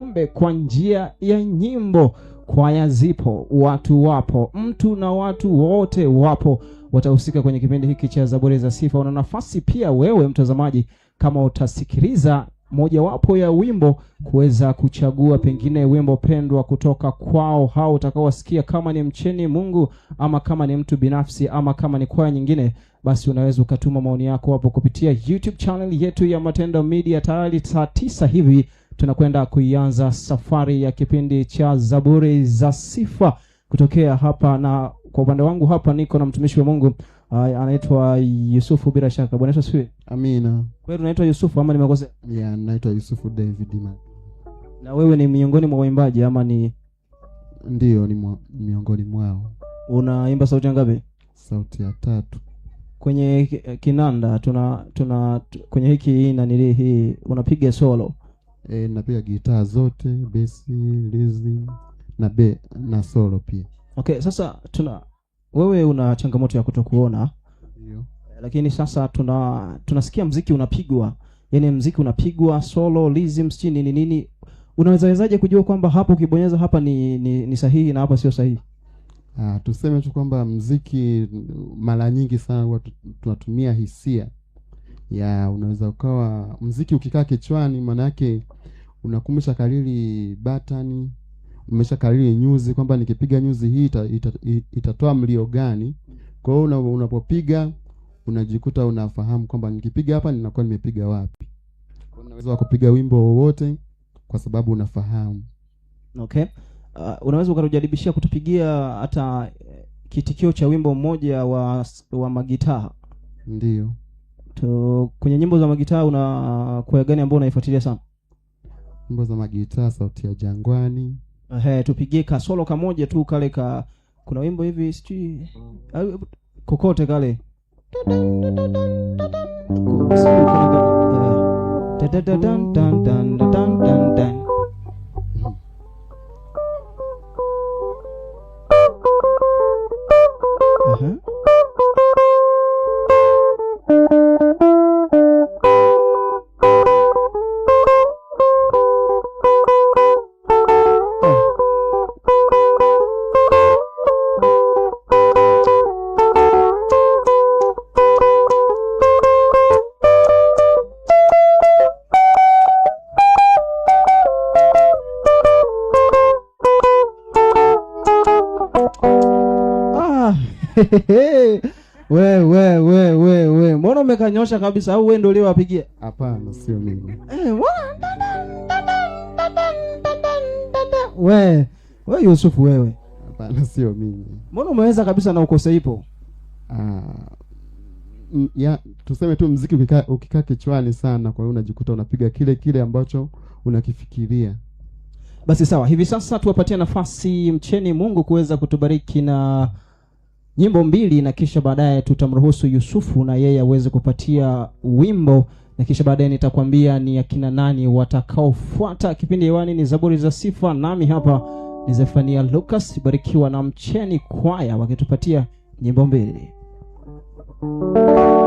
Kumbe kwa njia ya nyimbo, kwaya zipo, watu wapo, mtu na watu wote wapo watahusika kwenye kipindi hiki cha Zaburi za Sifa. Una nafasi pia wewe mtazamaji, kama utasikiliza moja wapo ya wimbo, kuweza kuchagua pengine wimbo pendwa kutoka kwao hao utakaowasikia, kama ni mcheni Mungu ama kama ni mtu binafsi ama kama ni kwaya nyingine, basi unaweza ukatuma maoni yako hapo kupitia YouTube channel yetu ya Matendo Media. Tayari saa 9 hivi tunakwenda kuianza safari ya kipindi cha Zaburi za Sifa kutokea hapa, na kwa upande wangu hapa niko na mtumishi wa Mungu anaitwa Yusufu. Bila shaka Bwana Yesu asifiwe. Amina. Wewe unaitwa Yusufu ama nimekosea? Yeah, naitwa Yusufu David. Na wewe ni miongoni mwa waimbaji ama ni? Ndio, ni miongoni mwao. Unaimba sauti ngapi? Sauti ya 3. Kwenye kinanda tuna kwenye hiki na nili hii unapiga solo? Napiga gitaa zote, bass, rhythm na solo pia. Okay, sasa wewe una changamoto ya kutokuona. Ndio. Lakini sasa tunasikia muziki unapigwa. Yaani muziki unapigwa solo, rhythm, nini. Unawezaje kujua kwamba hapo ukibonyeza hapa ni sahihi na hapa sio sahihi? Tuseme tu kwamba muziki mara nyingi sana huwa tunatumia hisia. Unaweza ukawa muziki ukikaa kichwani, maana yake unakumbusha kariri button, umesha kariri nyuzi kwamba nikipiga nyuzi hii itatoa mlio gani. Kwa hiyo unapopiga unajikuta unafahamu kwamba nikipiga hapa ninakuwa nimepiga wapi. Unaweza kupiga wimbo wowote kwa sababu unafahamu. Okay. Unaweza ukajaribishia kutupigia hata kitikio cha wimbo mmoja wa magitaa? Ndio. Kwenye nyimbo za magitaa una kwaya gani ambao unaifuatilia sana? Nyimbo za magitaa, Sauti ya Jangwani. Tupigie ka solo kamoja tu kale kuna wimbo hivi sijui kokote kale. We mbona umekanyosha kabisa, au wewe ndio leo wapigia? Hapana, sio mimi. We Yusufu wewe. Hapana, sio mimi. Mbona umeweza kabisa na ukose ipo? Tuseme tu muziki ukikaa kichwani sana, kwa hiyo unajikuta unapiga kile ambacho unakifikiria. Basi sawa, hivi sasa tuwapatie nafasi mcheni Mungu kuweza kutubariki na nyimbo 2, na kisha baadaye tutamruhusu Yusufu na yeye aweze kupatia wimbo, na kisha baadaye nitakwambia ni akina nani watakaofuata. Kipindi hewani ni Zaburi za Sifa, nami hapa ni Zefania Lucas, barikiwa na mcheni kwaya wakitupatia nyimbo 2.